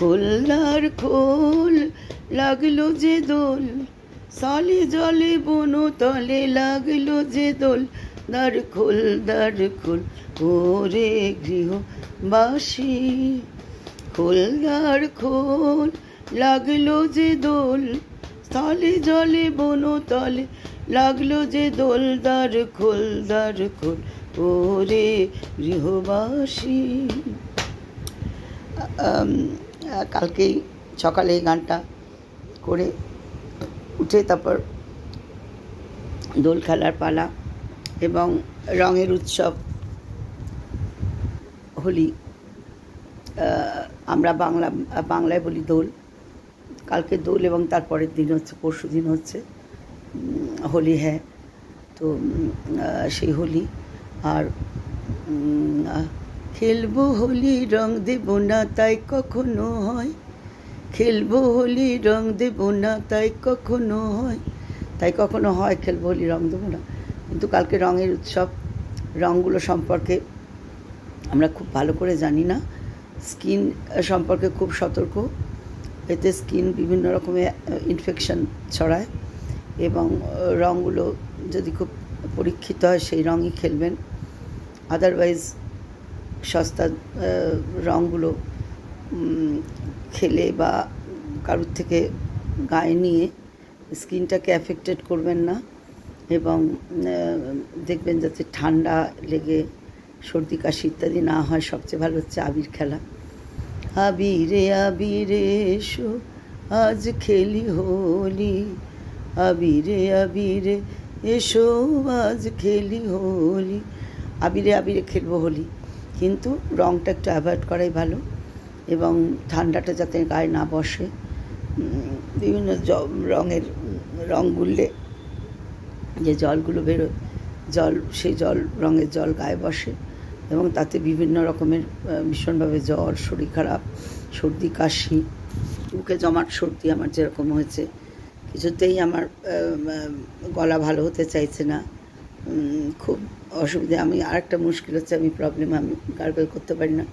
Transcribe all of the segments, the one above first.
খোলদার খোল লাগলো যে দোল, সালে জলে বনো তলে লাগলো যে দোল। দ্বার খোল ওরে গৃহবাসী, খোলদার খোল লাগলো যে দোল, সালে জলে বনো তলে লাগলো যে দোল। দ্বার খোল ওরে গৃহবাসী। কালকেই সকালে এই গানটা করে উঠে তারপর দোল খেলার পালা এবং রঙের উৎসব হোলি। আমরা বাংলায় বলি দোল। কালকে দোল এবং তারপরের দিন হচ্ছে, পরশু দিন হচ্ছে হোলি। হ্যাঁ, তো সেই হোলি। আর খেলবো হোলি রং দেব না তাই কখনো হয়, খেলবো হোলি রং দেব না তাই কখনো হয়, খেলবো হোলি রং দেবো না। কিন্তু কালকে রঙের উৎসব, রঙগুলো সম্পর্কে আমরা খুব ভালো করে জানি না। স্কিন সম্পর্কে খুব সতর্ক, এতে স্কিন বিভিন্ন রকমের ইনফেকশন ছড়ায় এবং রঙগুলো যদি খুব পরীক্ষিত হয় সেই রঙই খেলবেন। আদারওয়াইজ সস্তা রঙগুলো খেলে বা কারোর থেকে গায়ে নিয়ে স্কিনটাকে অ্যাফেক্টেড করবেন না এবং দেখবেন যাতে ঠান্ডা লেগে সর্দি কাশি ইত্যাদি না হয়। সবচেয়ে ভালো হচ্ছে আবির খেলা। আবিরে আবিরে এসো আজ খেলি হোলি, আবিরে আবিরে এসো আজ খেলি হোলি। আবিরে আবিরে খেলবো হোলি, কিন্তু রঙটা একটু অ্যাভয়েড করাই ভালো এবং ঠান্ডাটা যাতে গায়ে না বসে। বিভিন্ন রঙের রঙ গুললে যে জলগুলো বেরোয়, সেই রঙের জল গায়ে বসে এবং তাতে বিভিন্ন রকমের ভীষণভাবে জ্বর, শরীর খারাপ, সর্দি কাশি, মুখে জমাট সর্দি আমার যেরকম হয়েছে, কিছুতেই আমার গলা ভালো হতে চাইছে না, খুব অসুবিধা। আমি আরেকটা মুশকিল হচ্ছে, আমি গার্গল করতে পারি না।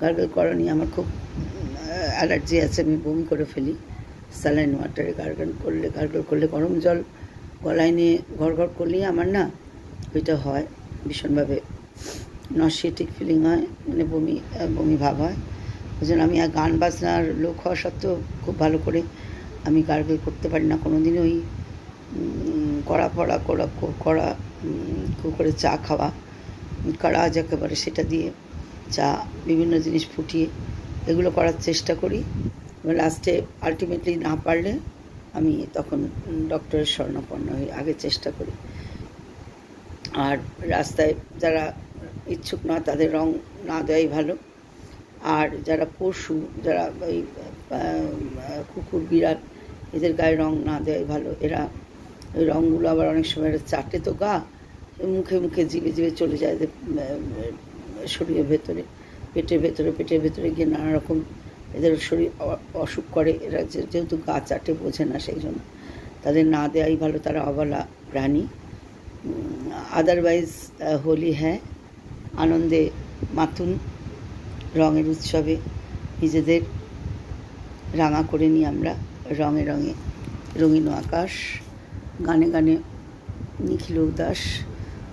গার্গল করা নিয়ে আমার খুব অ্যালার্জি আছে, আমি বমি করে ফেলি। স্যালাইন ওয়াটারে গার্গল করলে গরম জল গলায় নিয়ে ঘর করলেই আমার না ওইটা হয়, ভীষণভাবে নসিয়েটিক ফিলিং হয়, মানে বমি ভাব হয়। ওই জন্য আমি গান বাজনার লোক হওয়া সত্ত্বেও খুব ভালো করে আমি গার্গল করতে পারি না কোনো দিন। ওই কড়া করে চা খাওয়া, কাড়া যাকে বলে সেটা দিয়ে চা, বিভিন্ন জিনিস ফুটিয়ে এগুলো করার চেষ্টা করি। লাস্টে আলটিমেটলি না পারলে আমি তখন ডক্টরের শরণাপন্ন হই, আগে চেষ্টা করি। আর রাস্তায় যারা ইচ্ছুক নয় তাদের রং না দেওয়াই ভালো। আর যারা পশু, যারা ওই কুকুর বিড়াল, এদের গায়ে রং না দেওয়াই ভালো। এরা ওই রঙগুলো আবার অনেক সময় চাটে তো গা, মুখে জিভে চলে যায় শরীরের ভেতরে, পেটের ভেতরে গিয়ে নানা রকম এদের শরীর অসুখ করে। এরা যেহেতু গা চাটে বোঝে না, সেই জন্য তাদের না দেওয়াই ভালো, তারা অবলা প্রাণী। আদারওয়াইজ হোলি, হ্যাঁ, আনন্দে মাতুন, রঙের উৎসবে নিজেদের রাঙা করে নিই আমরা। রঙে রঙিন আকাশ, গানে গানে নিখিল উদাস।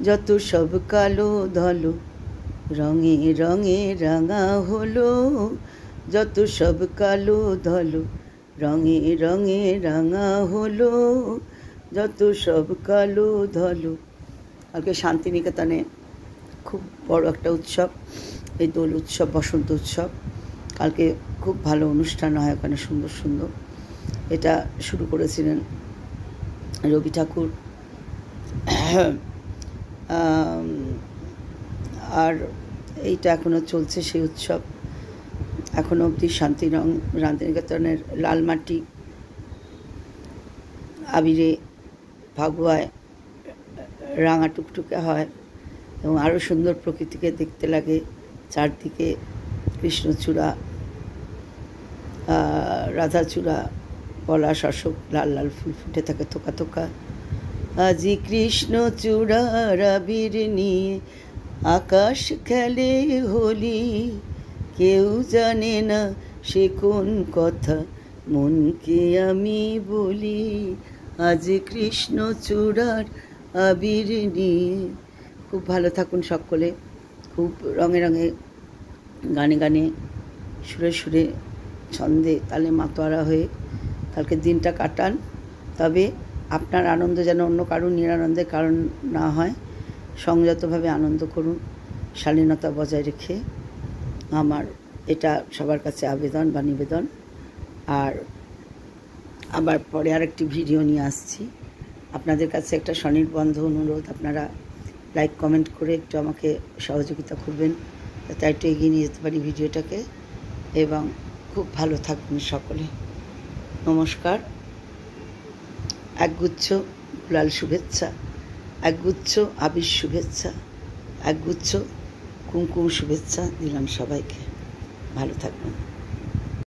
যত সব কালো ধলো রঙে রাঙা হলো, যত সব কালো ধলো রঙে রাঙা হলো, যত সব কালো ধলো। কালকে শান্তিনিকেতনে খুব বড় একটা উৎসব, এই দোল উৎসব, বসন্ত উৎসব। কালকে খুব ভালো অনুষ্ঠান হয় ওখানে, সুন্দর। এটা শুরু করেছিলেন রবি ঠাকুর। আর এইটা এখনও চলছে সেই উৎসব, এখনও অবধি। শান্তিনিকেতনের লাল মাটি আবিরে ফাগুয়ায় রাঙা টুকটুকে হয় এবং আরও সুন্দর প্রকৃতিকে দেখতে লাগে। চারদিকে কৃষ্ণচূড়া, রাধাচূড়া, পলাশ, অশোক, লাল ফুল ফুটে থাকে থোকা। আজি কৃষ্ণচূড়ার আবির নিয়ে আকাশ খেলে হোলি, কেউ জানে না সে কোন কথা মনকে আমি বলি, আজ কৃষ্ণচূড়ার আবির নিয়ে। খুব ভালো থাকুন সকলে, খুব রঙে রঙে, গানে গানে, সুরে সুরে, ছন্দে তালে মাতোয়ারা হয়ে কালকের দিনটা কাটান। তবে আপনার আনন্দ যেন অন্য কারোর নিরানন্দের কারণ না হয়। সংযতভাবে আনন্দ করুন, শালীনতা বজায় রেখে। আমার এটা সবার কাছে আবেদন বা নিবেদন। আর আবার পরে আরেকটি ভিডিও নিয়ে আসছি। আপনাদের কাছে একটা স্বনির্বন্ধ অনুরোধ, আপনারা লাইক কমেন্ট করে একটু আমাকে সহযোগিতা করবেন, যাতে একটু এগিয়ে নিয়ে যেতে পারি ভিডিওটাকে। এবং খুব ভালো থাকবেন সকলে। নমস্কার। একগুচ্ছ গুলাল শুভেচ্ছা, একগুচ্ছ আবির শুভেচ্ছা, একগুচ্ছ কুমকুম শুভেচ্ছা দিলাম সবাইকে। ভালো থাকবেন।